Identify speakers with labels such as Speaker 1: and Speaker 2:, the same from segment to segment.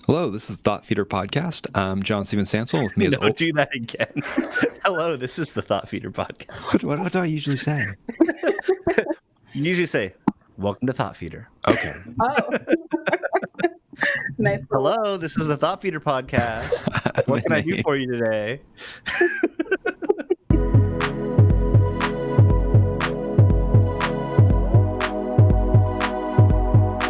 Speaker 1: Hello, this is the Thought Feeder Podcast. I'm John Steven Stansel. With me as
Speaker 2: No, do that again. Hello, this is the Thought Feeder podcast.
Speaker 1: what do I usually say?
Speaker 2: You usually say, "Welcome to Thought Feeder."
Speaker 1: Okay.
Speaker 3: Oh, nice.
Speaker 2: Hello, this is the Thought Feeder podcast. What can I do for you today?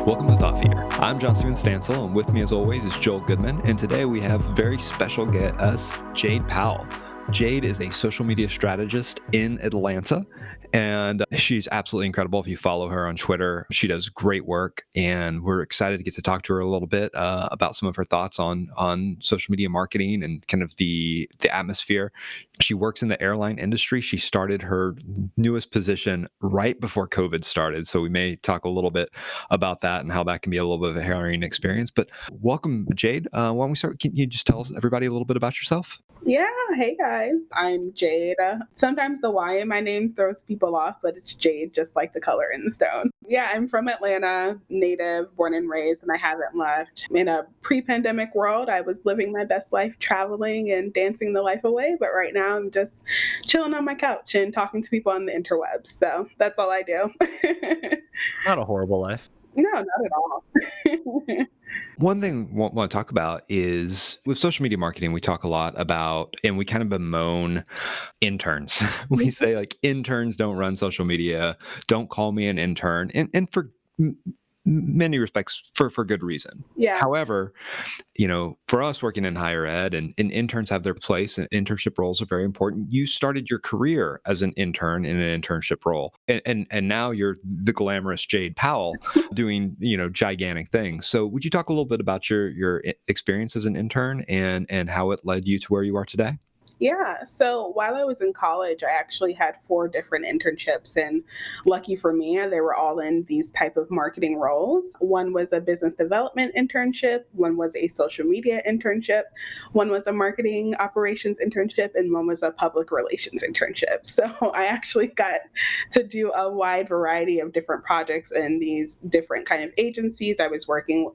Speaker 1: Welcome to Thought Feeder. I'm John Steven Stansel, and with me as always is Joel Goodman. And today we have very special guest, Jade Powell. Jade is a social media strategist in Atlanta, and she's absolutely incredible. If you follow her on Twitter, she does great work, and we're excited to get to talk to her a little bit about some of her thoughts on social media marketing and kind of the atmosphere. She works in the airline industry. She started her newest position right before COVID started, so we may talk a little bit about that and how that can be a little bit of a harrowing experience. But welcome, Jade. Why don't we start? Can you just tell everybody a little bit about yourself?
Speaker 3: Yeah, hey guys, I'm Jade. Sometimes the Y in my name throws people off, but it's Jade, just like the color in the stone. Yeah, I'm from Atlanta, native, born and raised, and I haven't left. In a pre-pandemic world, I was living my best life, traveling and dancing the life away, but right now I'm just chilling on my couch and talking to people on the interwebs. So that's all I do.
Speaker 2: Not a horrible life.
Speaker 3: No, not at all.
Speaker 1: One thing I want to talk about is with social media marketing, we talk a lot about, and we kind of bemoan interns. We say like interns don't run social media. Don't call me an intern. And for many respects, for good reason.
Speaker 3: Yeah.
Speaker 1: However, for us working in higher ed and interns have their place and internship roles are very important. You started your career as an intern in an internship role. And now you're the glamorous Jade Powell doing, gigantic things. So would you talk a little bit about your experience as an intern and how it led you to where you are today?
Speaker 3: Yeah. So while I was in college, I actually had 4 different internships, and lucky for me, they were all in these type of marketing roles. One was a business development internship, one was a social media internship, one was a marketing operations internship, and one was a public relations internship. So I actually got to do a wide variety of different projects in these different kind of agencies I was working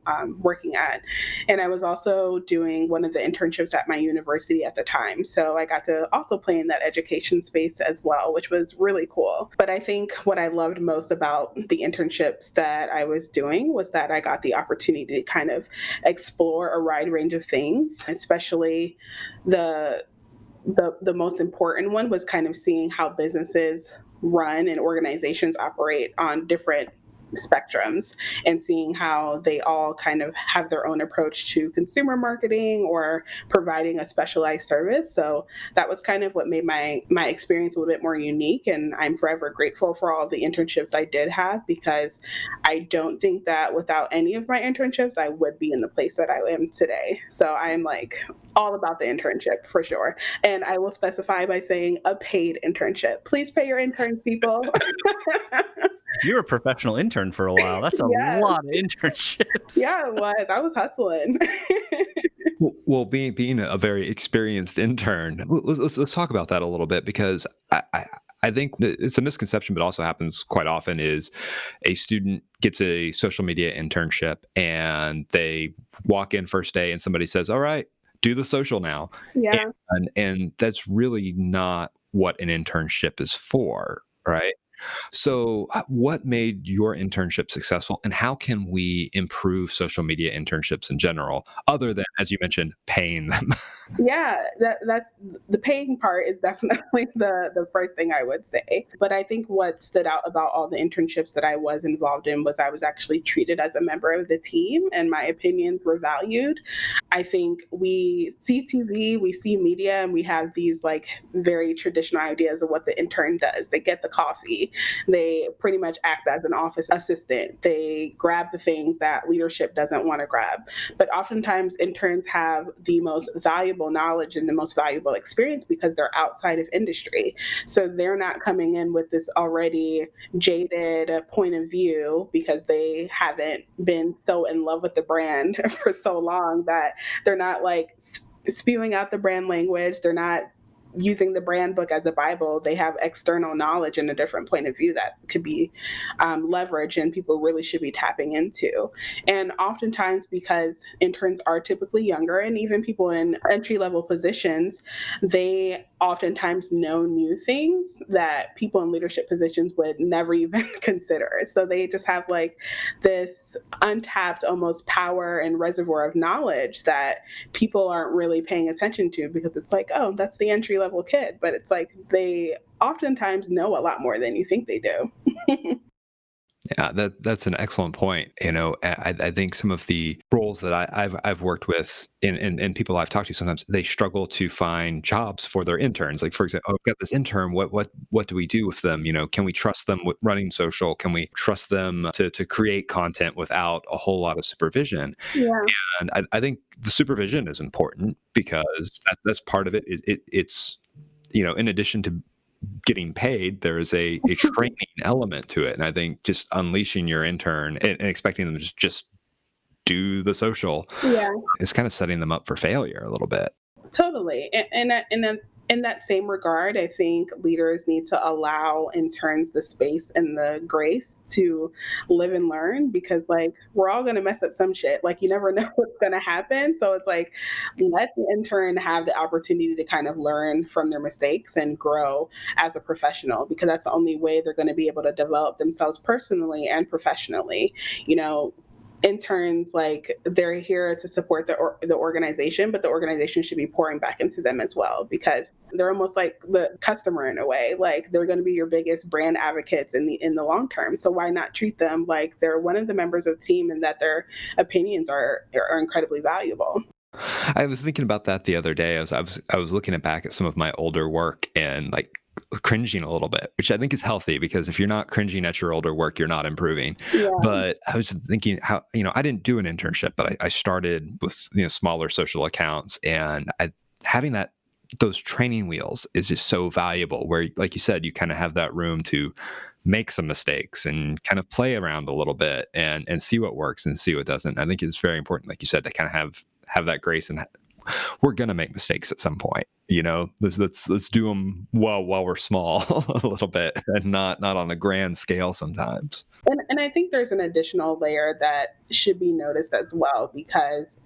Speaker 3: at, and I was also doing one of the internships at my university at the time. So I got to also play in that education space as well, which was really cool. But I think what I loved most about the internships that I was doing was that I got the opportunity to kind of explore a wide range of things, especially the most important one was kind of seeing how businesses run and organizations operate on different spectrums and seeing how they all kind of have their own approach to consumer marketing or providing a specialized service. So that was kind of what made my experience a little bit more unique, and I'm forever grateful for all of the internships I did have, because I don't think that without any of my internships I would be in the place that I am today. So I'm like all about the internship for sure. And I will specify by saying a paid internship. Please pay your interns, people.
Speaker 2: You were a professional intern for a while. That's a
Speaker 3: Yes.
Speaker 2: lot of internships.
Speaker 3: Yeah, it was. I was hustling.
Speaker 1: Well, being a very experienced intern, let's talk about that a little bit, because I think it's a misconception, but also happens quite often, is a student gets a social media internship and they walk in first day and somebody says, all right, do the social now.
Speaker 3: Yeah.
Speaker 1: And that's really not what an internship is for, right? So what made your internship successful, and how can we improve social media internships in general, other than, as you mentioned, paying them?
Speaker 3: Yeah, that's the paying part is definitely the first thing I would say. But I think what stood out about all the internships that I was involved in was I was actually treated as a member of the team and my opinions were valued. I think we see TV, we see media, and we have these like very traditional ideas of what the intern does. They get the coffee, they pretty much act as an office assistant, they grab the things that leadership doesn't want to grab. But oftentimes interns have the most valuable knowledge and the most valuable experience because they're outside of industry. So they're not coming in with this already jaded point of view because they haven't been so in love with the brand for so long that they're not like spewing out the brand language. They're not using the brand book as a Bible, they have external knowledge and a different point of view that could be leveraged and people really should be tapping into. And oftentimes, because interns are typically younger and even people in entry level positions, they oftentimes know new things that people in leadership positions would never even consider. So they just have like this untapped almost power and reservoir of knowledge that people aren't really paying attention to, because it's like, oh, that's the entry level kid. But it's like they oftentimes know a lot more than you think they do.
Speaker 1: Yeah, that's an excellent point. I think some of the roles that I've worked with and people I've talked to, sometimes they struggle to find jobs for their interns. Like, for example, oh, I've got this intern. What do we do with them? Can we trust them with running social? Can we trust them to create content without a whole lot of supervision?
Speaker 3: Yeah.
Speaker 1: And I think the supervision is important because that's part of it. It's in addition to getting paid, there is a training element to it. And I think just unleashing your intern and expecting them to just do the social
Speaker 3: Yeah.
Speaker 1: is kind of setting them up for failure a little bit.
Speaker 3: Totally. In that same regard, I think leaders need to allow interns the space and the grace to live and learn, because like we're all going to mess up some shit. Like you never know what's going to happen. So it's like, let the intern have the opportunity to kind of learn from their mistakes and grow as a professional, because that's the only way they're going to be able to develop themselves personally and professionally. You know, interns, like they're here to support the organization, but the organization should be pouring back into them as well, because they're almost like the customer in a way. Like they're going to be your biggest brand advocates in the long term. So why not treat them like they're one of the members of the team and that their opinions are incredibly valuable.
Speaker 1: I was thinking about that the other day. I was looking back at some of my older work and like cringing a little bit, which I think is healthy, because if you're not cringing at your older work, you're not improving.
Speaker 3: Yeah.
Speaker 1: But I was thinking how, I didn't do an internship, but I started with, smaller social accounts, and having those training wheels is just so valuable, where, like you said, you kind of have that room to make some mistakes and kind of play around a little bit and see what works and see what doesn't. I think it's very important, like you said, to kind of have that grace, and we're gonna make mistakes at some point. Let's do them while we're small a little bit, and not on a grand scale sometimes.
Speaker 3: And I think there's an additional layer that should be noticed as well, because,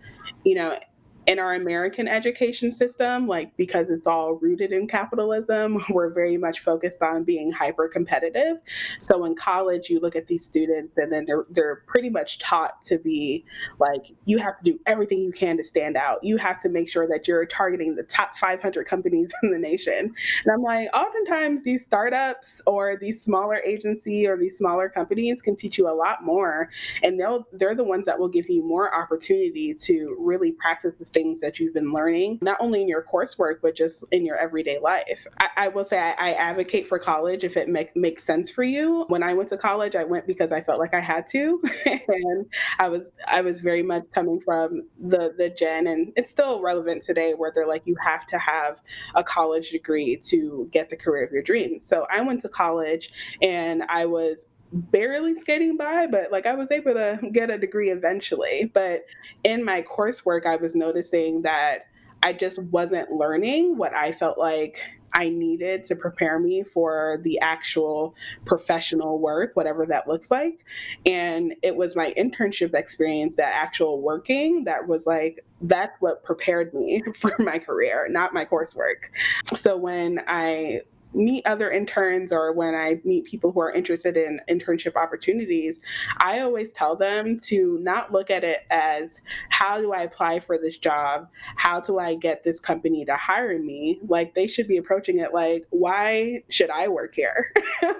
Speaker 3: you know, in our American education system, like because it's all rooted in capitalism, we're very much focused on being hyper competitive. So in college, you look at these students and then they're pretty much taught to be like, you have to do everything you can to stand out. You have to make sure that you're targeting the top 500 companies in the nation. And I'm like, oftentimes these startups or these smaller agency or these smaller companies can teach you a lot more, and they're the ones that will give you more opportunity to really practice the things that you've been learning, not only in your coursework, but just in your everyday life. I will say I advocate for college if it makes sense for you. When I went to college, I went because I felt like I had to. And I was very much coming from the gen, and it's still relevant today, where they're like, you have to have a college degree to get the career of your dreams. So I went to college and I was barely skating by, but like I was able to get a degree eventually. But in my coursework, I was noticing that I just wasn't learning what I felt like I needed to prepare me for the actual professional work, whatever that looks like. And it was my internship experience, that actual working, that was like, that's what prepared me for my career, not my coursework. So when I meet other interns or when I meet people who are interested in internship opportunities, I always tell them to not look at it as, how do I apply for this job? How do I get this company to hire me? Like they should be approaching it like, why should I work here?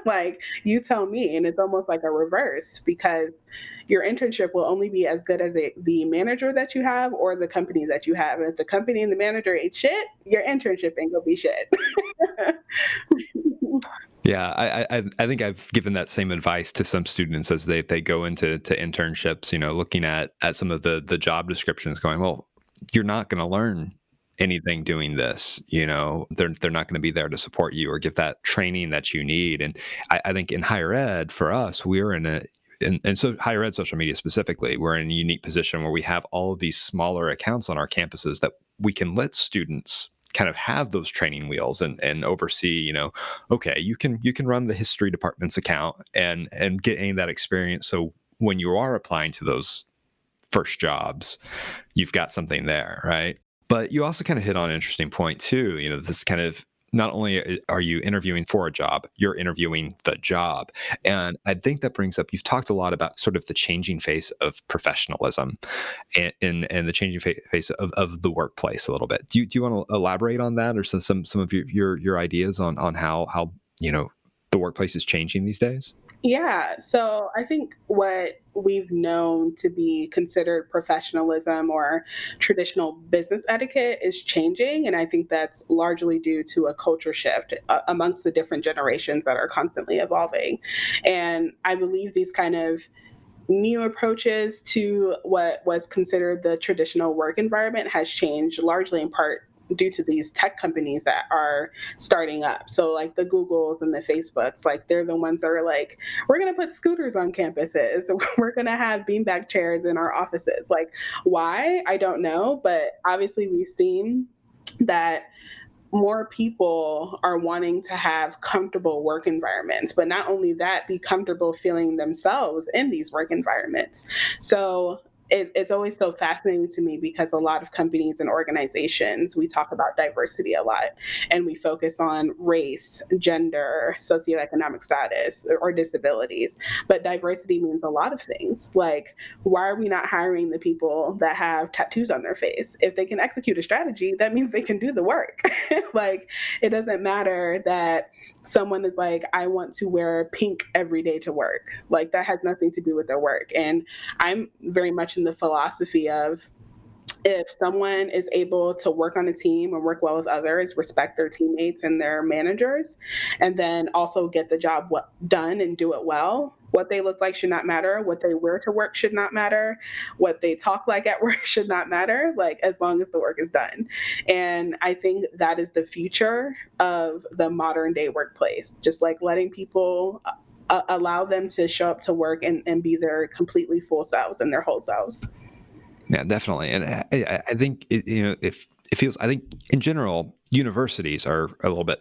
Speaker 3: Like you tell me. And it's almost like a reverse, because your internship will only be as good as the manager that you have or the company that you have. And if the company and the manager ain't shit, your internship ain't gonna be shit.
Speaker 1: Yeah, I think I've given that same advice to some students as they go into internships. Looking at some of the job descriptions, going, well, you're not going to learn anything doing this. They're not going to be there to support you or give that training that you need. And I think in higher ed, for us, we're and so higher ed social media specifically, we're in a unique position where we have all of these smaller accounts on our campuses that we can let students kind of have those training wheels and oversee, okay, you can run the history department's account and getting that experience. So when you are applying to those first jobs, you've got something there, right? But you also kind of hit on an interesting point too. This kind of, not only are you interviewing for a job, you're interviewing the job. And I think that brings up, you've talked a lot about sort of the changing face of professionalism and the changing face of the workplace a little bit. Do you want to elaborate on that, or some of your ideas on how the workplace is changing these days?
Speaker 3: Yeah, so I think what we've known to be considered professionalism or traditional business etiquette is changing. And I think that's largely due to a culture shift amongst the different generations that are constantly evolving. And I believe these kind of new approaches to what was considered the traditional work environment has changed largely in part due to these tech companies that are starting up. So like the Googles and the Facebooks, like they're the ones that are like, we're going to put scooters on campuses. We're going to have beanbag chairs in our offices. Like why? I don't know. But obviously we've seen that more people are wanting to have comfortable work environments, but not only that, be comfortable feeling themselves in these work environments. So it's always so fascinating to me because a lot of companies and organizations, we talk about diversity a lot and we focus on race, gender, socioeconomic status, or disabilities. But diversity means a lot of things. Like, why are we not hiring the people that have tattoos on their face? If they can execute a strategy, that means they can do the work. Like, it doesn't matter that someone is like, I want to wear pink every day to work. Like, that has nothing to do with their work. And I'm very much in the philosophy of, if someone is able to work on a team and work well with others, respect their teammates and their managers, and then also get the job done and do it well, what they look like should not matter. What they wear to work should not matter. What they talk like at work should not matter, like as long as the work is done. And I think that is the future of the modern day workplace, just like letting people allow them to show up to work and be their completely full selves and their whole selves.
Speaker 1: Yeah, definitely. And I think if it feels, I think in general, universities are a little bit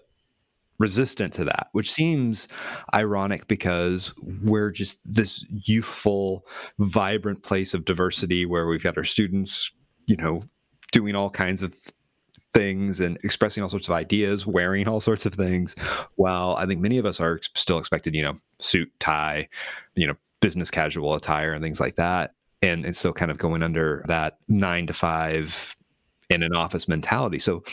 Speaker 1: resistant to that, which seems ironic because we're just this youthful, vibrant place of diversity where we've got our students, you know, doing all kinds of things and expressing all sorts of ideas, wearing all sorts of things. While I think many of us are still expected, suit, tie, business casual attire and things like that. And it's still kind of going under that 9 to 5 in an office mentality. So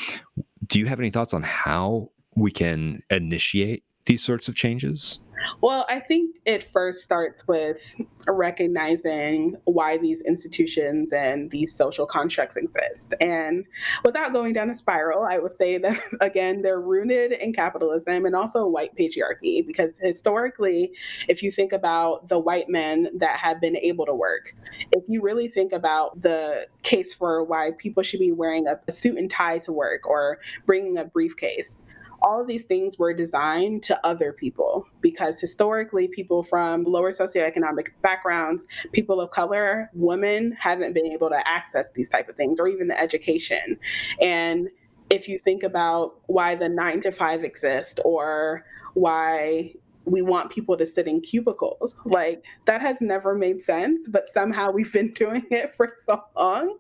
Speaker 1: do you have any thoughts on how we can initiate these sorts of changes?
Speaker 3: Well, I think it first starts with recognizing why these institutions and these social constructs exist. And without going down a spiral, I would say that, again, they're rooted in capitalism and also white patriarchy. Because historically, if you think about the white men that have been able to work, if you really think about the case for why people should be wearing a suit and tie to work or bringing a briefcase, all of these things were designed to other people because historically people from lower socioeconomic backgrounds, people of color, women haven't been able to access these type of things or even the education. And if you think about why the 9 to 5 exist or why we want people to sit in cubicles, like that has never made sense, but somehow we've been doing it for so long.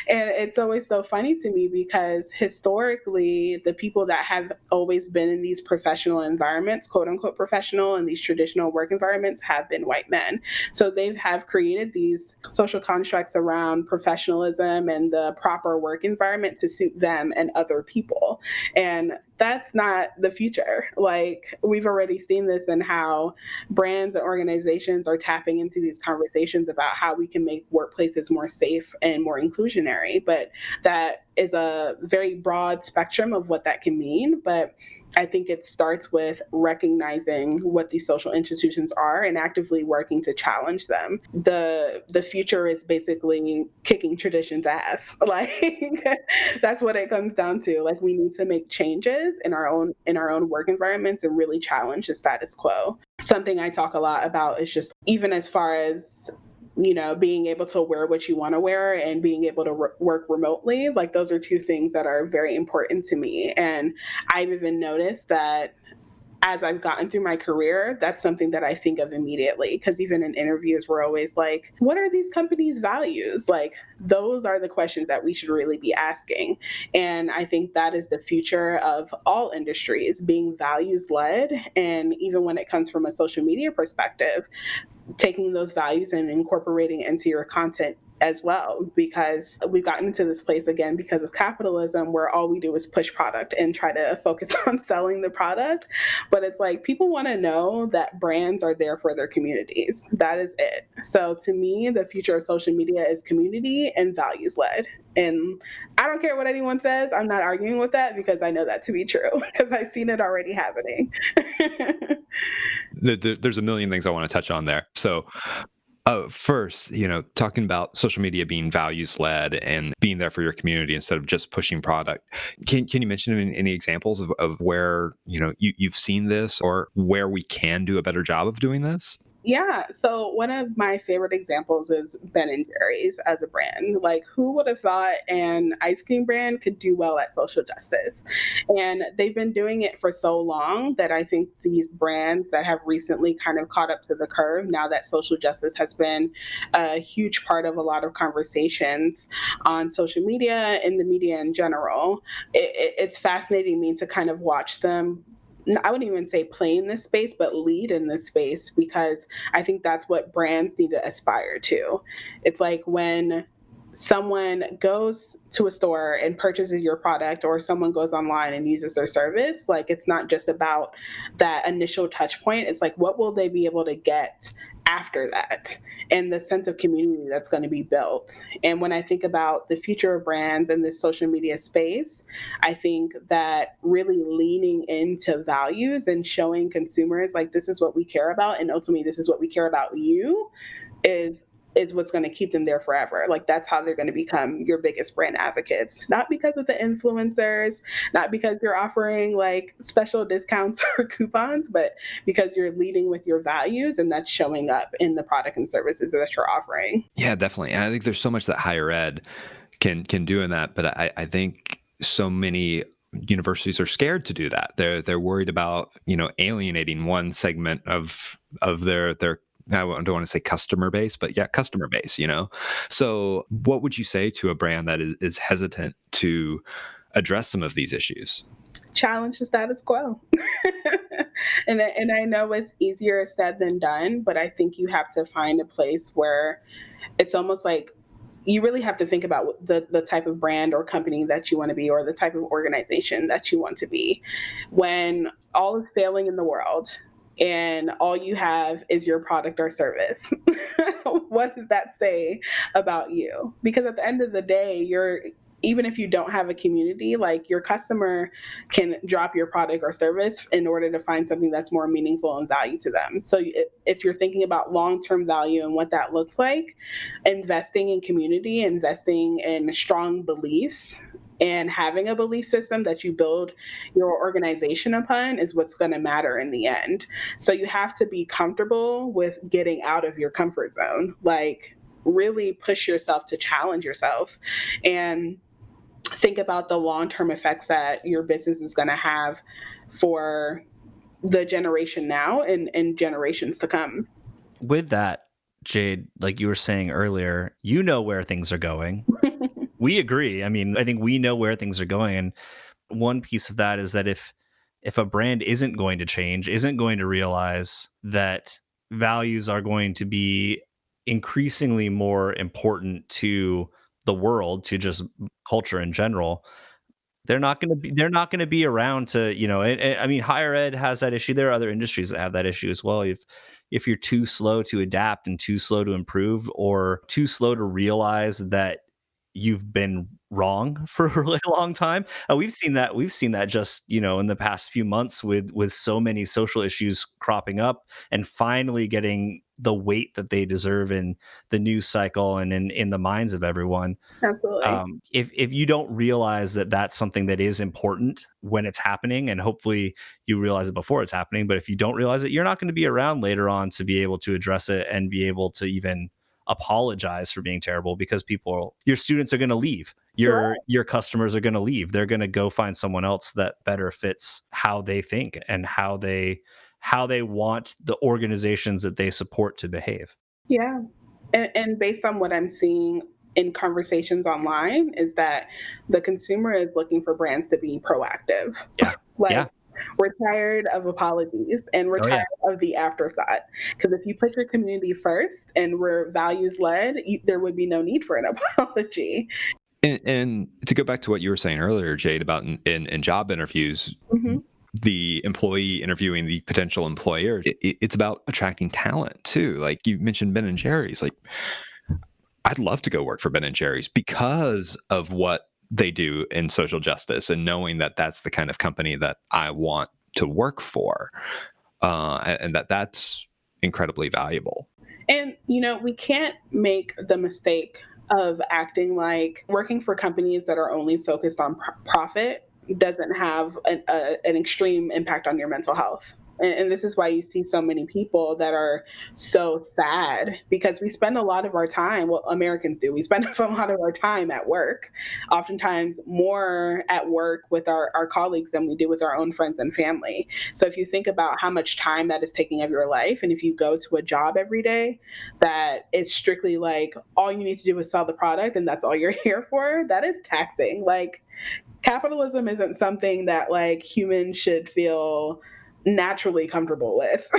Speaker 3: And it's always so funny to me because historically, the people that have always been in these professional environments, quote unquote professional, and these traditional work environments have been white men. So they have created these social constructs around professionalism and the proper work environment to suit them and other people. And that's not the future. Like, we've already seen this in how brands and organizations are tapping into these conversations about how we can make workplaces more safe and more inclusionary. But that is a very broad spectrum of what that can mean. But I think it starts with recognizing what these social institutions are and actively working to challenge them. The future is basically kicking tradition's ass. Like, that's what it comes down to. Like, we need to make changes in our own work environments and really challenge the status quo. Something I talk a lot about is just even as far as being able to wear what you want to wear and being able to work remotely. Like, those are two things that are very important to me. And I've even noticed that as I've gotten through my career, that's something that I think of immediately. Because even in interviews, we're always like, what are these companies' values? Like, those are the questions that we should really be asking. And I think that is the future of all industries, being values led. And even when it comes from a social media perspective, taking those values and incorporating it into your content as well, because we've gotten into this place again because of capitalism where all we do is push product and try to focus on selling the product. But it's like, people want to know that brands are there for their communities. That is it. So to me, the future of social media is community and values led. And I don't care what anyone says, I'm not arguing with that because I know that to be true because I've seen it already happening.
Speaker 1: There's a million things I want to touch on there. So, first, talking about social media being values led and being there for your community instead of just pushing product. Can you mention any examples of where you've seen this or where we can do a better job of doing this?
Speaker 3: Yeah. So one of my favorite examples is Ben and Jerry's as a brand. Like, who would have thought an ice cream brand could do well at social justice? And they've been doing it for so long that I think these brands that have recently kind of caught up to the curve, now that social justice has been a huge part of a lot of conversations on social media, in the media in general, it's fascinating me to kind of watch them. I wouldn't even say play in this space, but lead in this space, because I think that's what brands need to aspire to. It's like when someone goes to a store and purchases your product, or someone goes online and uses their service, like, it's not just about that initial touch point. It's like, what will they be able to get after that, and the sense of community that's going to be built. And when I think about the future of brands in this social media space, I think that really leaning into values and showing consumers, like, this is what we care about, and ultimately this is what we care about you, is what's going to keep them there forever. Like, that's how they're going to become your biggest brand advocates. Not because of the influencers, not because you're offering like special discounts or coupons, but because you're leading with your values, and that's showing up in the product and services that you're offering.
Speaker 1: Yeah, definitely. And I think there's so much that higher ed can do in that, but I think so many universities are scared to do that. They're worried about alienating one segment of their I don't want to say customer base, but yeah, customer base. So what would you say to a brand that is hesitant to address some of these issues?
Speaker 3: Challenge the status quo. And I know it's easier said than done, but I think you have to find a place where it's almost like you really have to think about the type of brand or company that you want to be, or the type of organization that you want to be. When all is failing in the world and all you have is your product or service, what does that say about you? Because at the end of the day, even if you don't have a community, like, your customer can drop your product or service in order to find something that's more meaningful and value to them. So if you're thinking about long-term value and what that looks like, investing in community, investing in strong beliefs, and having a belief system that you build your organization upon is what's going to matter in the end. So you have to be comfortable with getting out of your comfort zone, like, really push yourself to challenge yourself, and think about the long-term effects that your business is going to have for the generation now and generations to come.
Speaker 2: With that, Jade, like you were saying earlier, you know where things are going. We agree. I mean, I think we know where things are going. And one piece of that is that if a brand isn't going to change, isn't going to realize that values are going to be increasingly more important to the world, to just culture in general, they're not going to be around to, I mean, higher ed has that issue. There are other industries that have that issue as well. If you're too slow to adapt and too slow to improve, or too slow to realize that you've been wrong for a really long time. We've seen that just, in the past few months with so many social issues cropping up and finally getting the weight that they deserve in the news cycle and in the minds of everyone.
Speaker 3: Absolutely.
Speaker 2: If you don't realize that that's something that is important when it's happening, and hopefully you realize it before it's happening, but if you don't realize it, you're not going to be around later on to be able to address it and be able to even apologize for being terrible, because your students are going to leave.
Speaker 3: Sure.
Speaker 2: Your customers are going to leave. They're going to go find someone else that better fits how they think and how they want the organizations that they support to behave.
Speaker 3: Yeah. And based on what I'm seeing in conversations online is that the consumer is looking for brands to be proactive.
Speaker 2: Yeah.
Speaker 3: Like,
Speaker 2: Yeah.
Speaker 3: we're tired of apologies and we're
Speaker 2: Oh yeah.
Speaker 3: tired of the afterthought. Because if you put your community first and we're values led, there would be no need for an apology.
Speaker 1: And to go back to what you were saying earlier, Jade, about in job interviews,
Speaker 3: Hmm.
Speaker 1: the employee interviewing the potential employer, it's about attracting talent too. Like you mentioned Ben and Jerry's. Like, I'd love to go work for Ben and Jerry's because of what they do in social justice, and knowing that that's the kind of company that I want to work for, and that's incredibly valuable.
Speaker 3: And, we can't make the mistake of acting like working for companies that are only focused on profit doesn't have an extreme impact on your mental health. And this is why you see so many people that are so sad, because we spend a lot of our time, well, Americans do, we spend a lot of our time at work, oftentimes more at work with our colleagues than we do with our own friends and family. So if you think about how much time that is taking of your life, and if you go to a job every day that is strictly like all you need to do is sell the product and that's all you're here for, that is taxing. Like, capitalism isn't something that like humans should feel naturally comfortable with.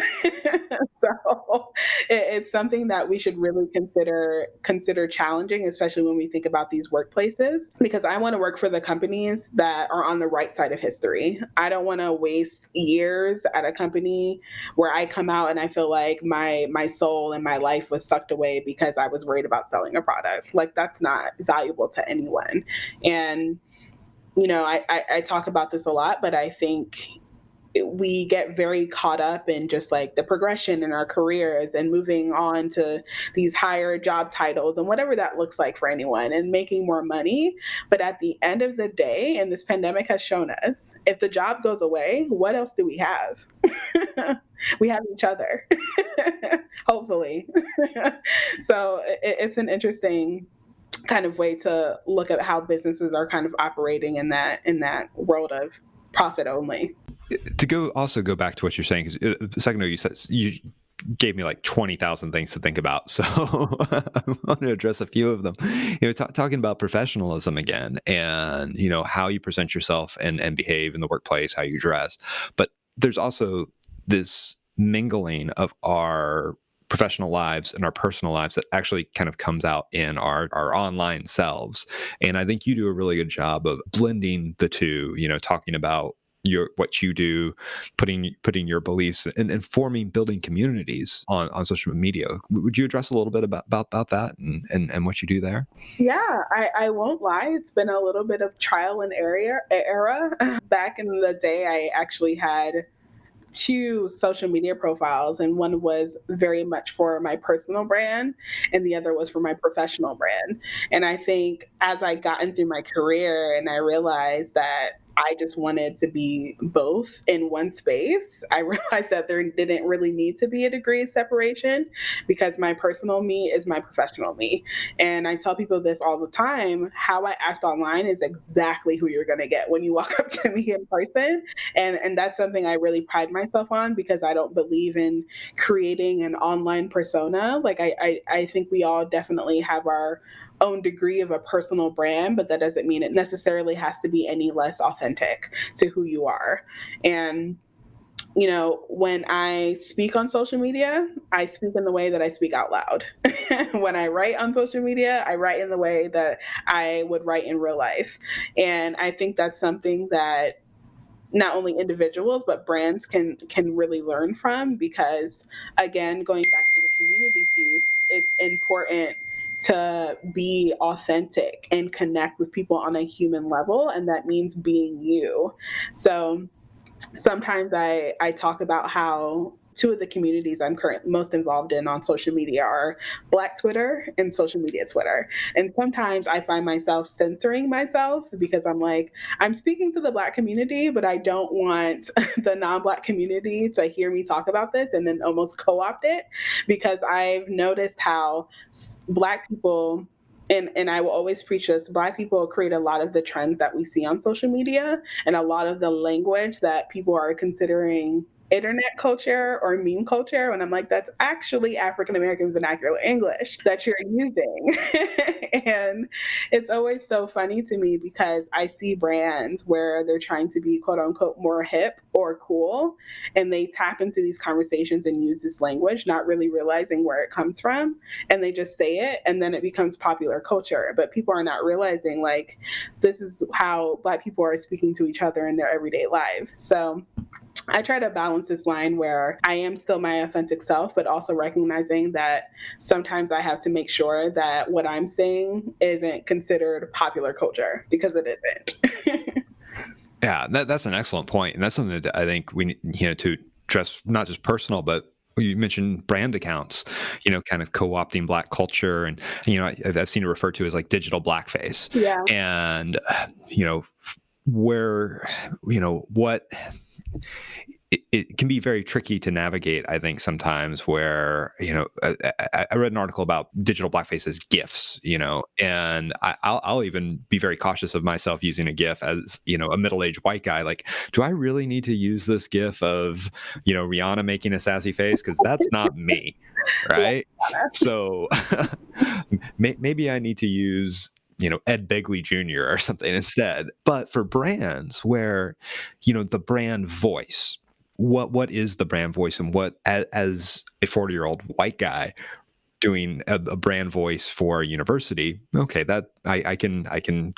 Speaker 3: So it's something that we should really consider challenging, especially when we think about these workplaces, because I want to work for the companies that are on the right side of history. I don't want to waste years at a company where I come out and I feel like my soul and my life was sucked away because I was worried about selling a product. Like, that's not valuable to anyone. And I talk about this a lot, but I think we get very caught up in just like the progression in our careers and moving on to these higher job titles and whatever that looks like for anyone and making more money. But at the end of the day, and this pandemic has shown us, if the job goes away, what else do we have? We have each other, hopefully. So it's an interesting kind of way to look at how businesses are kind of operating in that world of profit only.
Speaker 1: To go back to what you're saying, because a second ago you gave me like 20,000 things to think about. So I want to address a few of them. Talking about professionalism again, and how you present yourself and behave in the workplace, how you dress. But there's also this mingling of our professional lives and our personal lives that actually kind of comes out in our online selves. And I think you do a really good job of blending the two, talking about what you do, putting your beliefs and forming, building communities on social media. Would you address a little bit about that and what you do there?
Speaker 3: Yeah, I won't lie. It's been a little bit of trial and error. Back in the day, I actually had two social media profiles, and one was very much for my personal brand and the other was for my professional brand. And I think as I gotten through my career and I realized that I just wanted to be both in one space, I realized that there didn't really need to be a degree of separation, because my personal me is my professional me. And I tell people this all the time: how I act online is exactly who you're going to get when you walk up to me in person. And that's something I really pride myself on, because I don't believe in creating an online persona. Like, I think we all definitely have our own degree of a personal brand, but that doesn't mean it necessarily has to be any less authentic to who you are. And when I speak on social media, I speak in the way that I speak out loud. When I write on social media, I write in the way that I would write in real life. And I think that's something that not only individuals but brands can really learn from, because again, going back to the community piece, it's important to be authentic and connect with people on a human level, and that means being you. So sometimes I talk about how two of the communities I'm currently most involved in on social media are Black Twitter and social media Twitter. And sometimes I find myself censoring myself because I'm like, I'm speaking to the Black community, but I don't want the non-Black community to hear me talk about this and then almost co-opt it, because I've noticed how Black people, and I will always preach this, Black people create a lot of the trends that we see on social media and a lot of the language that people are considering internet culture or meme culture. And I'm like, that's actually African American vernacular English that you're using. And it's always so funny to me because I see brands where they're trying to be quote unquote more hip or cool, and they tap into these conversations and use this language, not really realizing where it comes from. And they just say it, and then it becomes popular culture. But people are not realizing, like, this is how Black people are speaking to each other in their everyday lives. So I try to balance this line where I am still my authentic self, but also recognizing that sometimes I have to make sure that what I'm saying isn't considered popular culture, because it isn't.
Speaker 1: Yeah, that's an excellent point, and that's something that I think we need, to address, not just personal, but you mentioned brand accounts, kind of co-opting Black culture, and I've seen it referred to as like digital blackface,
Speaker 3: Yeah.
Speaker 1: and where what it can be very tricky to navigate, I think, sometimes, where I read an article about digital blackface as GIFs, and I'll even be very cautious of myself using a GIF as a middle-aged white guy. Like, do I really need to use this GIF of Rihanna making a sassy face? Because that's not me, right? So maybe I need to use Ed Begley Jr. or something instead. But for brands where the brand voice, what is the brand voice, and what, as a 40-year-old white guy doing a brand voice for a university, okay, that I can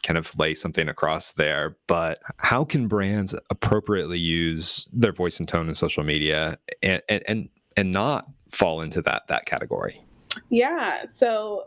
Speaker 1: kind of lay something across there. But how can brands appropriately use their voice and tone in social media and not fall into that category?
Speaker 3: Yeah, so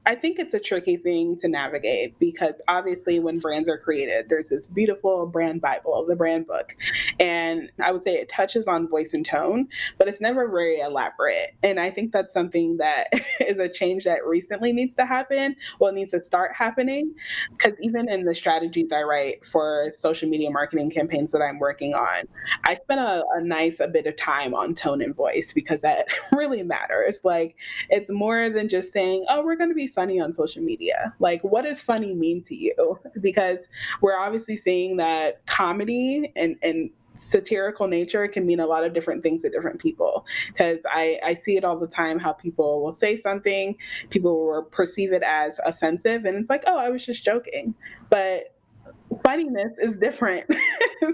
Speaker 3: I think it's a tricky thing to navigate, because obviously when brands are created, there's this beautiful brand Bible, the brand book. And I would say it touches on voice and tone, but it's never very elaborate. And I think that's something that is a change that recently needs to happen. Well, it needs to start happening, because even in the strategies I write for social media marketing campaigns that I'm working on, I spent a bit of time on tone and voice, because that really matters. Like, it's more than just saying, oh, we're going to be funny on social media. Like, what does funny mean to you? Because we're obviously seeing that comedy and satirical nature can mean a lot of different things to different people. Because I see it all the time, how people will say something, people will perceive it as offensive, and it's like, oh, I was just joking. But funniness is different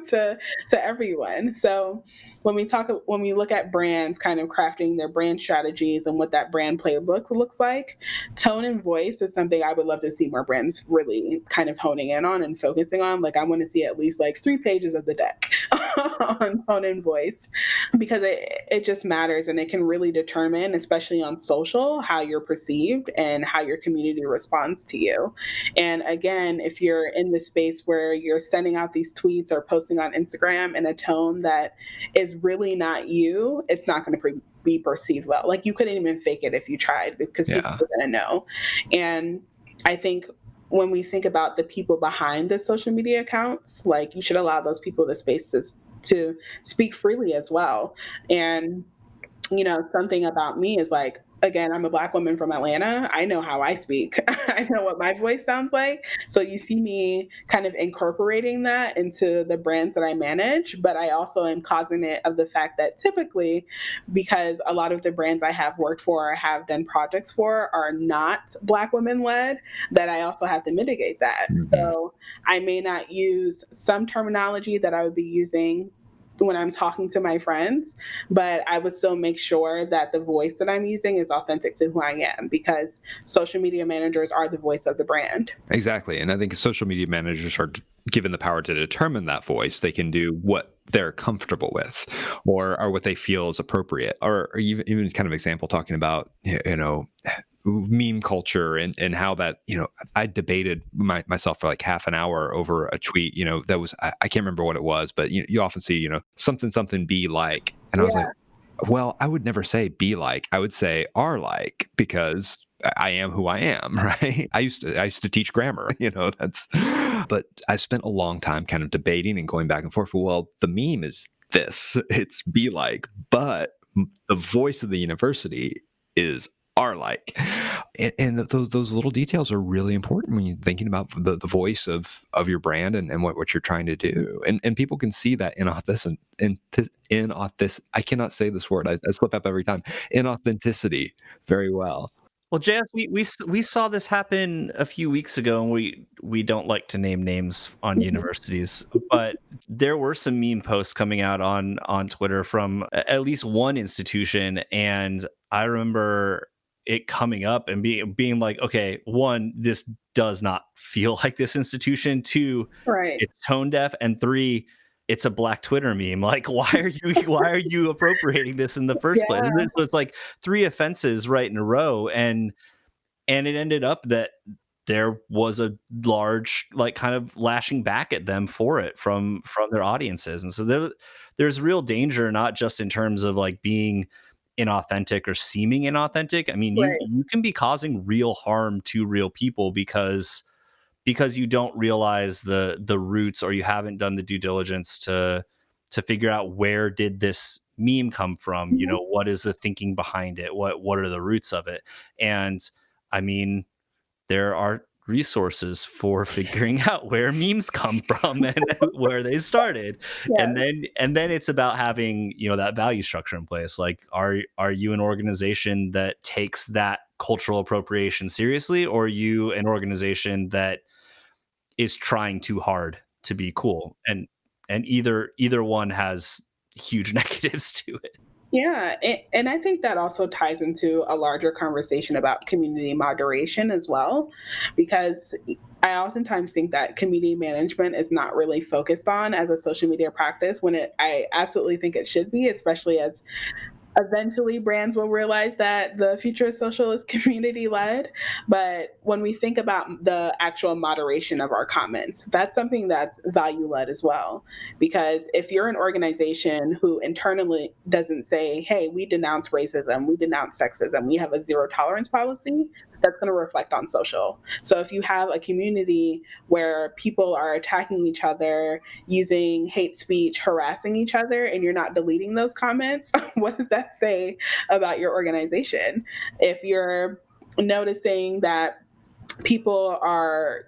Speaker 3: to everyone. So when we look at brands kind of crafting their brand strategies and what that brand playbook looks like, tone and voice is something I would love to see more brands really kind of honing in on and focusing on. Like, I want to see at least like 3 pages of the deck on tone and voice, because it just matters, and it can really determine, especially on social, how you're perceived and how your community responds to you. And again, if you're in the space where you're sending out these tweets or posting on Instagram in a tone that is really not you, it's not going to be perceived well. Like, you couldn't even fake it if you tried, because people
Speaker 1: Yeah.
Speaker 3: are going to know. And I think when we think about the people behind the social media accounts, like, you should allow those people the spaces to speak freely as well. And something about me is like, again, I'm a Black woman from Atlanta. I know how I speak. I know what my voice sounds like. So you see me kind of incorporating that into the brands that I manage, but I also am cognizant of the fact that typically, because a lot of the brands I have worked for or have done projects for are not Black women led, that I also have to mitigate that.
Speaker 1: Mm-hmm.
Speaker 3: So I may not use some terminology that I would be using when I'm talking to my friends, but I would still make sure that the voice that I'm using is authentic to who I am, because social media managers are the voice of the brand.
Speaker 1: Exactly. And I think social media managers are given the power to determine that voice. They can do what they're comfortable with, or what they feel is appropriate, or even kind of example talking about, meme culture, and how that, I debated myself for like half an hour over a tweet, that was, I can't remember what it was, but you often see, something be like, and I was like,
Speaker 3: Yeah.
Speaker 1: Well, I would never say be like. I would say are like because I am who I am, right? I used to teach grammar, that's but I spent a long time kind of debating and going back and forth. Well, the meme is this. It's be like, but the voice of the university is are like. And those little details are really important when you're thinking about the voice of your brand and what you're trying to do. And people can see that in I cannot say this word. I slip up every time. Inauthenticity very well.
Speaker 2: Well, JS, we saw this happen a few weeks ago, and we don't like to name names on
Speaker 3: Mhm.
Speaker 2: universities, but there were some meme posts coming out on Twitter from at least one institution, and I remember it coming up and being like, okay, one, this does not feel like this institution. Two,
Speaker 3: Right.
Speaker 2: it's tone deaf, and three, it's a Black Twitter meme. Like, why are you appropriating this in the first place?
Speaker 3: Yeah.
Speaker 2: So it's like three offenses right in a row, and it ended up that there was a large like kind of lashing back at them for it from their audiences. And so there's real danger, not just in terms of like being inauthentic or seeming inauthentic. I mean, you
Speaker 3: Right.
Speaker 2: you can be causing real harm to real people because you don't realize the roots, or you haven't done the due diligence to figure out where did this meme come from.
Speaker 3: Mhm.
Speaker 2: What is the thinking behind it, what are the roots of it. And I mean, there are resources for figuring out where memes come from and where they started. and
Speaker 3: Yes.
Speaker 2: then and then it's about having that value structure in place. Like, are you an organization that takes that cultural appropriation seriously, or are you an organization that is trying too hard to be cool? And either one has huge negatives to it.
Speaker 3: Yeah, and I think that also ties into a larger conversation about community moderation as well, because I oftentimes think that community management is not really focused on as a social media practice when I absolutely think it should be, especially as eventually brands will realize that the future of social is community led. But when we think about the actual moderation of our comments, that's something that's value led as well. Because if you're an organization who internally doesn't say, hey, we denounce racism, we denounce sexism, we have a zero tolerance policy, that's going to reflect on social. So if you have a community where people are attacking each other, using hate speech, harassing each other, and you're not deleting those comments, what does that say about your organization? If you're noticing that people are,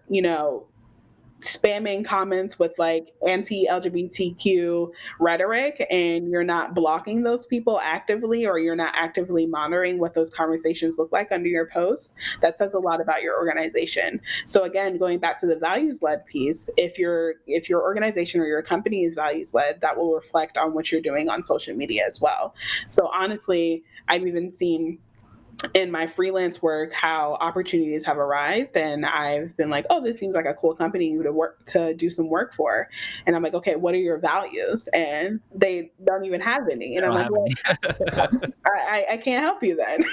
Speaker 3: spamming comments with like anti-LGBTQ rhetoric and you're not blocking those people actively, or you're not actively monitoring what those conversations look like under your posts, that says a lot about your organization. So again, going back to the values led piece, if your organization or your company is values led, that will reflect on what you're doing on social media as well. So honestly, I've even seen in my freelance work how opportunities have arisen, and I've been like, oh, this seems like a cool company to do some work for. And I'm like, okay, what are your values? And they don't even have any. And
Speaker 2: I
Speaker 3: I'm
Speaker 2: don't
Speaker 3: like,
Speaker 2: have
Speaker 3: well,
Speaker 2: any.
Speaker 3: I can't help you then.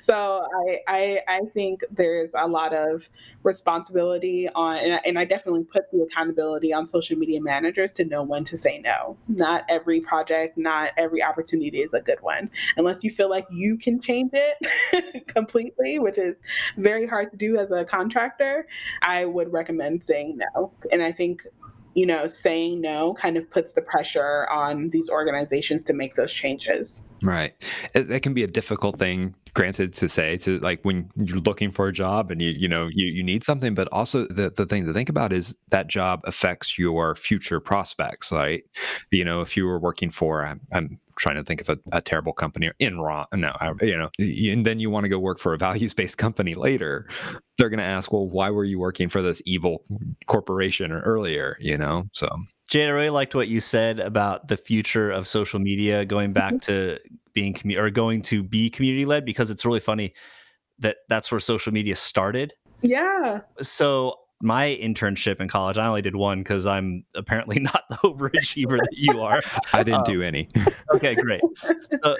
Speaker 3: So I think there's a lot of responsibility on, and I definitely put the accountability on social media managers to know when to say no. Not every project, not every opportunity is a good one, unless you feel like you can change it completely, which is very hard to do as a contractor. I would recommend saying no. And I think, saying no kind of puts the pressure on these organizations to make those changes.
Speaker 1: Right. That can be a difficult thing, granted, to say to like when you're looking for a job and you need something, but also the thing to think about is that job affects your future prospects, right? If you were working for, I'm trying to think of a terrible company, Enron, no, and then you want to go work for a values-based company later, they're going to ask, well, why were you working for this evil corporation earlier? So
Speaker 2: Jade, I really liked what you said about the future of social media going back to going to be community led, because it's really funny that that's where social media started.
Speaker 3: Yeah.
Speaker 2: So my internship in college, I only did one because I'm apparently not the overachiever that you are.
Speaker 1: I didn't
Speaker 2: Um,
Speaker 1: do any.
Speaker 2: okay, great.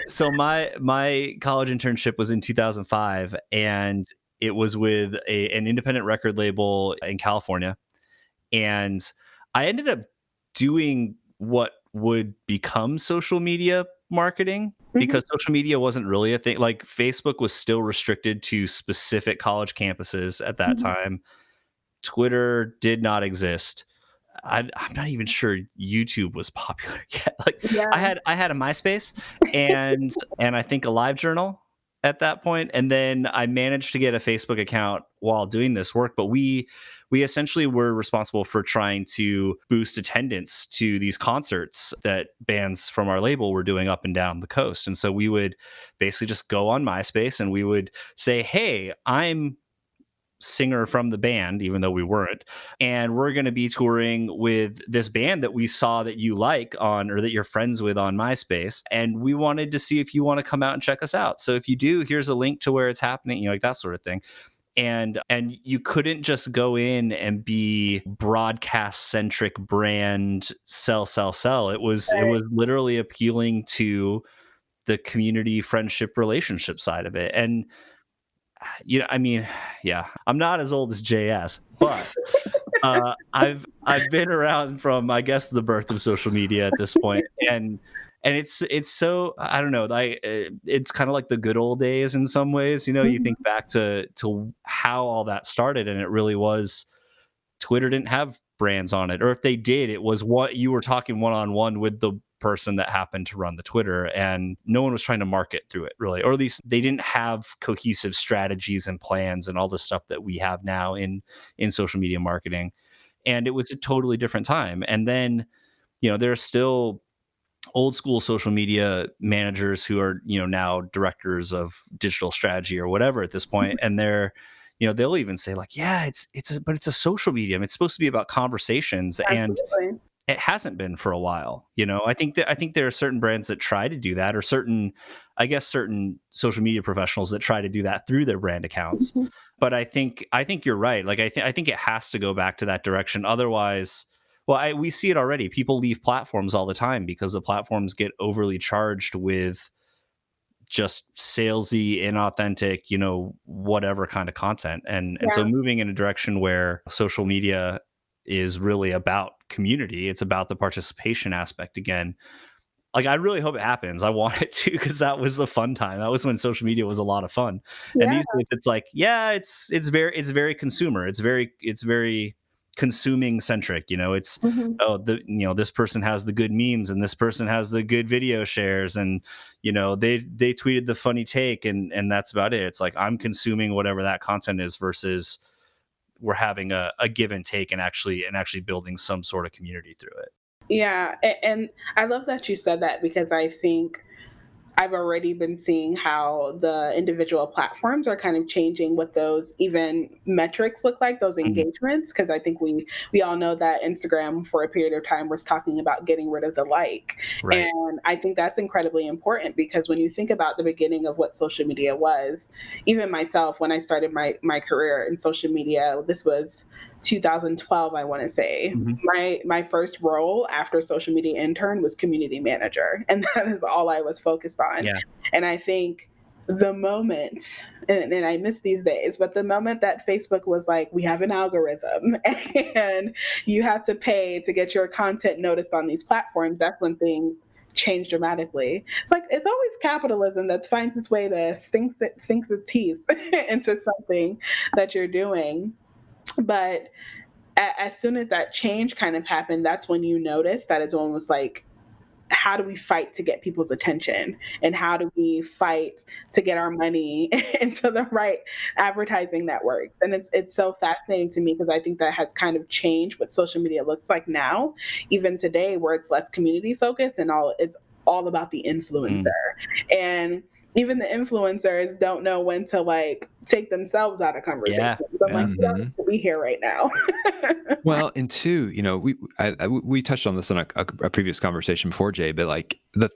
Speaker 2: So my college internship was in 2005, and it was with an independent record label in California. And I ended up doing what would become social media marketing because social media wasn't really a thing. Like Facebook was still restricted to specific college campuses at that
Speaker 3: Mhm.
Speaker 2: time. Twitter did not exist. I'm not even sure YouTube was popular yet. Like
Speaker 3: Yeah.
Speaker 2: I had a MySpace and I think a LiveJournal at that point, and then I managed to get a Facebook account while doing this work. But we essentially were responsible for trying to boost attendance to these concerts that bands from our label were doing up and down the coast. And so we would basically just go on MySpace and we would say, "Hey, I'm singer from the band," even though we weren't, "and we're going to be touring with this band that we saw that you like on or that you're friends with on MySpace, and we wanted to see if you want to come out and check us out. So if you do, here's a link to where it's happening," like that sort of thing. And you couldn't just go in and be broadcast centric brand sell. It was literally appealing to the community friendship relationship side of it. And I mean, yeah, I'm not as old as JS, but I've been around from, I guess, the birth of social media at this point, and it's so, I don't know, like it's kind of like the good old days in some ways. You
Speaker 3: Mhm.
Speaker 2: think back to how all that started, and it really was, Twitter didn't have brands on it, or if they did, it was what you were talking one on one with the person that happened to run the Twitter, and no one was trying to market through it really, or at least they didn't have cohesive strategies and plans and all the stuff that we have now in social media marketing. And it was a totally different time. And then there's still old school social media managers who are now directors of digital strategy or whatever at this point, and they'll even say like, yeah, but it's a social medium, it's supposed to be about conversations, and
Speaker 3: Absolutely.
Speaker 2: it hasn't been for a while. I think there are certain brands that try to do that, or certain social media professionals that try to do that through their brand accounts.
Speaker 3: Mhm.
Speaker 2: But I think you're right. Like I think it has to go back to that direction. Otherwise, well, we see it already. People leave platforms all the time because the platforms get overly charged with just salesy, inauthentic, whatever kind of content. And so
Speaker 3: Yeah.
Speaker 2: moving in a direction where social media is really about community, it's about the participation aspect again. Like, I really hope it happens. I want it to, because that was the fun time. That was when social media was a lot of fun. And
Speaker 3: Yeah.
Speaker 2: these days it's like, yeah, it's very consumer. It's very consuming centric. It's,
Speaker 3: Mhm.
Speaker 2: oh, this person has the good memes and this person has the good video shares, and they tweeted the funny take, and that's about it. It's like, I'm consuming whatever that content is versus we're having a give and take, and actually building some sort of community through it.
Speaker 3: Yeah, and I love that you said that because I think I've already been seeing how the individual platforms are kind of changing what those even metrics look like, those
Speaker 2: Mhm.
Speaker 3: engagements. Because I think we all know that Instagram for a period of time was talking about getting rid of the like,
Speaker 2: Right.
Speaker 3: and I think that's incredibly important because when you think about the beginning of what social media was, even myself when I started my career in social media, this was 2012, I want to say.
Speaker 2: Mhm.
Speaker 3: My first role after social media intern was community manager, and that is all I was focused on.
Speaker 2: Yeah.
Speaker 3: And I think the moment, and I miss these days, but the moment that Facebook was like, we have an algorithm and you have to pay to get your content noticed on these platforms, that's when things change dramatically. It's like it's always capitalism that finds its way to sinks its teeth into something that you're doing. But as soon as that change kind of happened, that's when you notice that it's almost like, how do we fight to get people's attention? And how do we fight to get our money into the right advertising networks? And it's so fascinating to me because I think that has kind of changed what social media looks like now, even today, where it's less community focused and it's all about the influencer.
Speaker 2: Mm.
Speaker 3: And even the influencers don't know when to like take themselves out of conversations.
Speaker 2: Yeah.
Speaker 3: I'm like,
Speaker 2: Yeah.
Speaker 3: you don't need to be here right now.
Speaker 1: Well, and two, we touched on this in a previous conversation before, Jay, but like the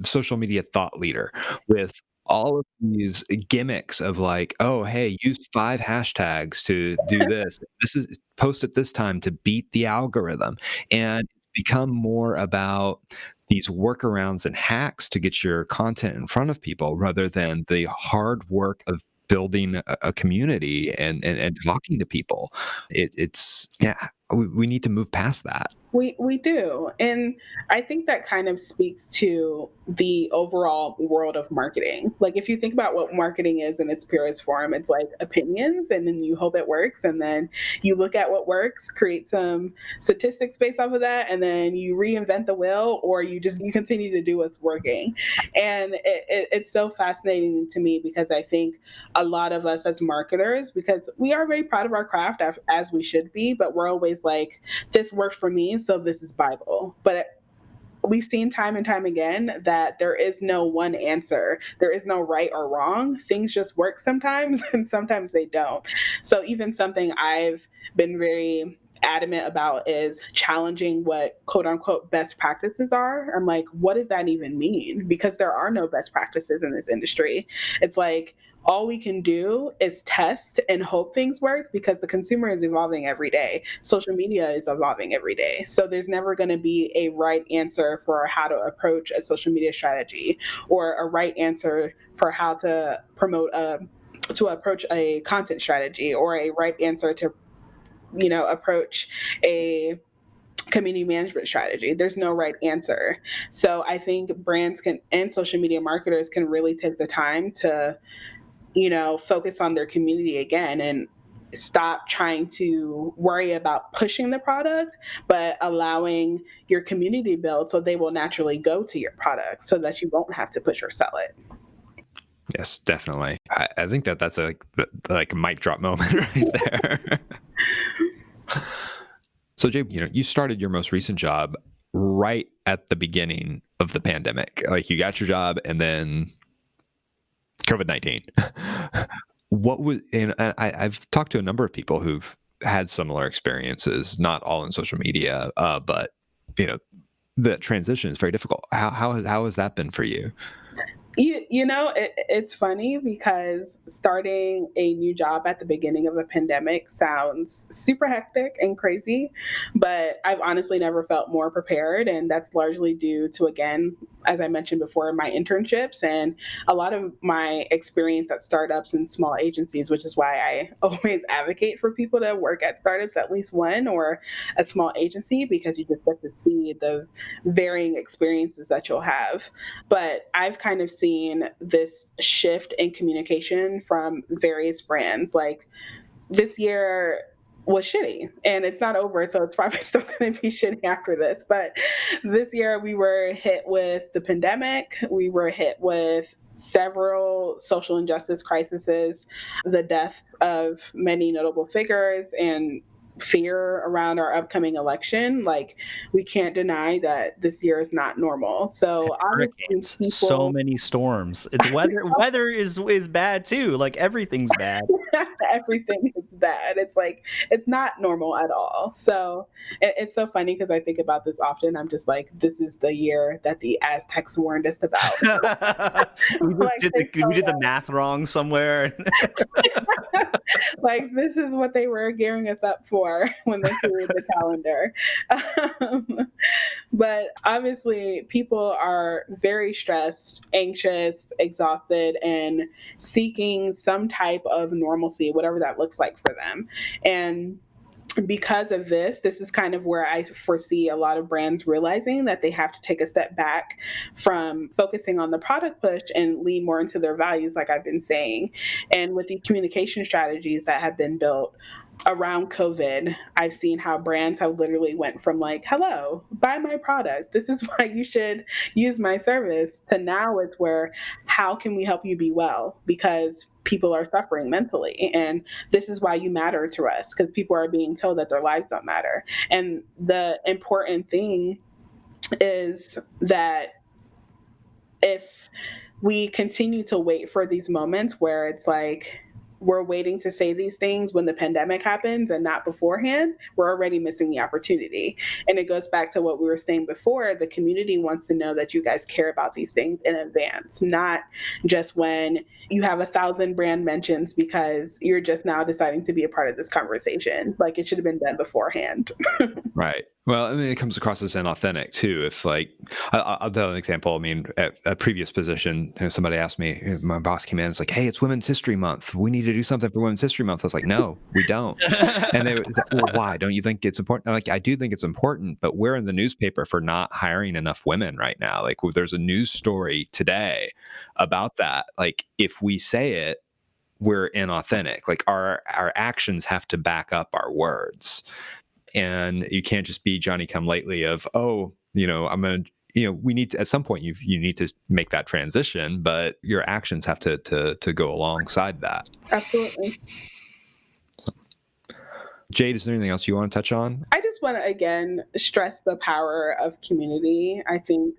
Speaker 1: social media thought leader with all of these gimmicks of like, oh, hey, use 5 hashtags to do this. This is post at this time to beat the algorithm, and it's become more about these workarounds and hacks to get your content in front of people rather than the hard work of building a community and talking to people. It's yeah. we need to move past that.
Speaker 3: We do. And I think that kind of speaks to the overall world of marketing. Like if you think about what marketing is in its purest form, it's like opinions and then you hope it works and then you look at what works, create some statistics based off of that, and then you reinvent the wheel or you continue to do what's working. And it's so fascinating to me because I think a lot of us as marketers, because we are very proud of our craft as we should be, but we're always like, this worked for me, so this is Bible. But we've seen time and time again that there is no one answer. There is no right or wrong. Things just work sometimes and sometimes they don't. So even something I've been very adamant about is challenging what quote unquote best practices are. I'm like, what does that even mean? Because there are no best practices in this industry. It's like all we can do is test and hope things work because the consumer is evolving every day. Social media is evolving every day. So there's never going to be a right answer for how to approach a social media strategy or a right answer for how to approach a content strategy or a right answer to approach a community management strategy. There's no right answer. So I think brands can and social media marketers can really take the time to focus on their community again and stop trying to worry about pushing the product, but allowing your community build so they will naturally go to your product so that you won't have to push or sell it.
Speaker 1: Yes, definitely. I think that's a mic drop moment right there. So Jay, you started your most recent job right at the beginning of the pandemic. Like you got your job and then COVID-19. What was, and I've talked to a number of people who've had similar experiences, not all in social media, but the transition is very difficult. How has that been for you?
Speaker 3: It's funny because starting a new job at the beginning of a pandemic sounds super hectic and crazy, but I've honestly never felt more prepared. And that's largely due to, again, as I mentioned before, my internships and a lot of my experience at startups and small agencies, which is why I always advocate for people to work at startups, at least one, or a small agency, because you just get to see the varying experiences that you'll have. But I've kind of seen this shift in communication from various brands. Like this year was shitty and it's not over, so it's probably still going to be shitty after this. But this year we were hit with the pandemic, we were hit with several social injustice crises, the deaths of many notable figures, and fear around our upcoming election. Like we can't deny that this year is not normal. So
Speaker 2: hurricanes, so many storms. It's weather is bad too. Like everything's bad.
Speaker 3: Everything is bad. It's like it's not normal at all. So it's so funny because I think about this often. I'm just like, this is the year that the Aztecs warned us about.
Speaker 2: We did the math wrong somewhere.
Speaker 3: Like this is what they were gearing us up for when they created the calendar. But obviously people are very stressed, anxious, exhausted, and seeking some type of normalcy, whatever that looks like for them. And because of this is kind of where I foresee a lot of brands realizing that they have to take a step back from focusing on the product push and lean more into their values, like I've been saying. And with these communication strategies that have been built around COVID, I've seen how brands have literally went from like, hello, buy my product, this is why you should use my service, to now it's where, how can we help you be well? Because people are suffering mentally. And this is why you matter to us, because people are being told that their lives don't matter. And the important thing is that if we continue to wait for these moments where it's like, we're waiting to say these things when the pandemic happens and not beforehand, we're already missing the opportunity. And it goes back to what we were saying before. The community wants to know that you guys care about these things in advance, not just when you have 1,000 brand mentions because you're just now deciding to be a part of this conversation. Like it should have been done beforehand.
Speaker 1: Right. Well, I mean, it comes across as inauthentic too. If like, I'll tell an example. I mean, at a previous position, somebody asked me, my boss came in, it's like, hey, it's Women's History Month. We need to do something for Women's History Month. I was like, no, we don't. And they were like, well, why? Don't you think it's important? I'm like, I do think it's important, but we're in the newspaper for not hiring enough women right now. Like, there's a news story today about that. Like, if we say it, we're inauthentic. Like, our actions have to back up our words. And you can't just be Johnny come lately of, oh, I'm going to, we need to, at some point, you need to make that transition, but your actions have to go alongside that.
Speaker 3: Absolutely.
Speaker 1: Jade, is there anything else you want to touch on?
Speaker 3: I just want to, again, stress the power of community. I think,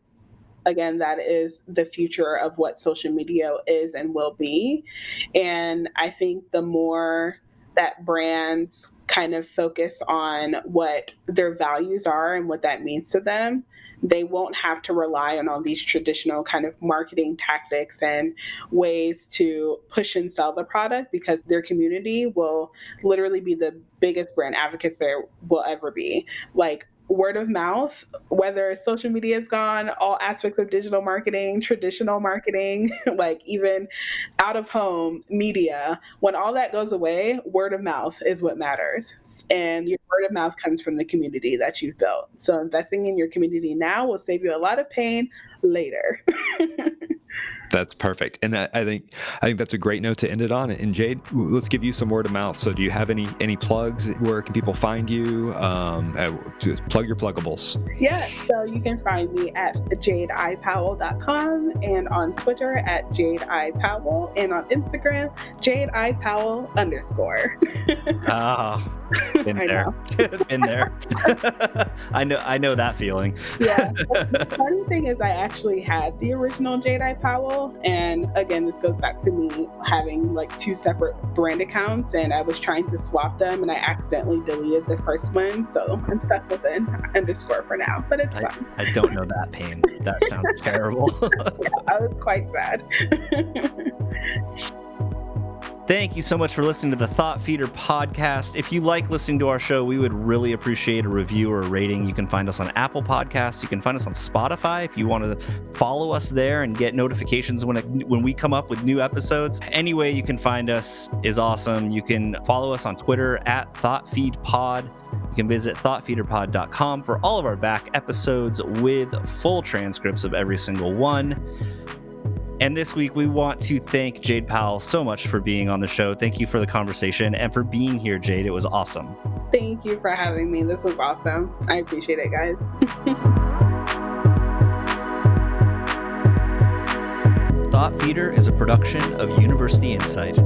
Speaker 3: again, that is the future of what social media is and will be. And I think the more that brands kind of focus on what their values are and what that means to them, they won't have to rely on all these traditional kind of marketing tactics and ways to push and sell the product, because their community will literally be the biggest brand advocates there will ever be. Like, word of mouth, whether social media is gone, all aspects of digital marketing, traditional marketing, like even out of home media, when all that goes away, word of mouth is what matters. And your word of mouth comes from the community that you've built. So investing in your community now will save you a lot of pain later.
Speaker 1: That's perfect. And I think that's a great note to end it on. And Jade, let's give you some word of mouth. So do you have any plugs? Where can people find you? Plug your pluggables.
Speaker 3: Yeah, so you can find me at jadeiPowell.com and on Twitter at jadeiPowell and on Instagram, jadeiPowell_.
Speaker 2: Been there. Been there. I know that feeling.
Speaker 3: Yeah. The funny thing is, I actually had the original Jade I Powell, and again, this goes back to me having like 2 separate brand accounts, and I was trying to swap them, and I accidentally deleted the first one, so I'm stuck with an underscore for now. But it's fun.
Speaker 2: I don't know that pain. That sounds terrible.
Speaker 3: Yeah, I was quite sad.
Speaker 2: Thank you so much for listening to the Thought Feeder podcast. If you like listening to our show, we would really appreciate a review or a rating. You can find us on Apple Podcasts. You can find us on Spotify if you want to follow us there and get notifications when we come up with new episodes. Any way you can find us is awesome. You can follow us on Twitter at ThoughtFeedPod. You can visit thoughtfeederpod.com for all of our back episodes with full transcripts of every single one. And this week, we want to thank Jade Powell so much for being on the show. Thank you for the conversation and for being here, Jade. It was awesome.
Speaker 3: Thank you for having me. This was awesome. I appreciate it, guys.
Speaker 2: Thought Feeder is a production of University Insight.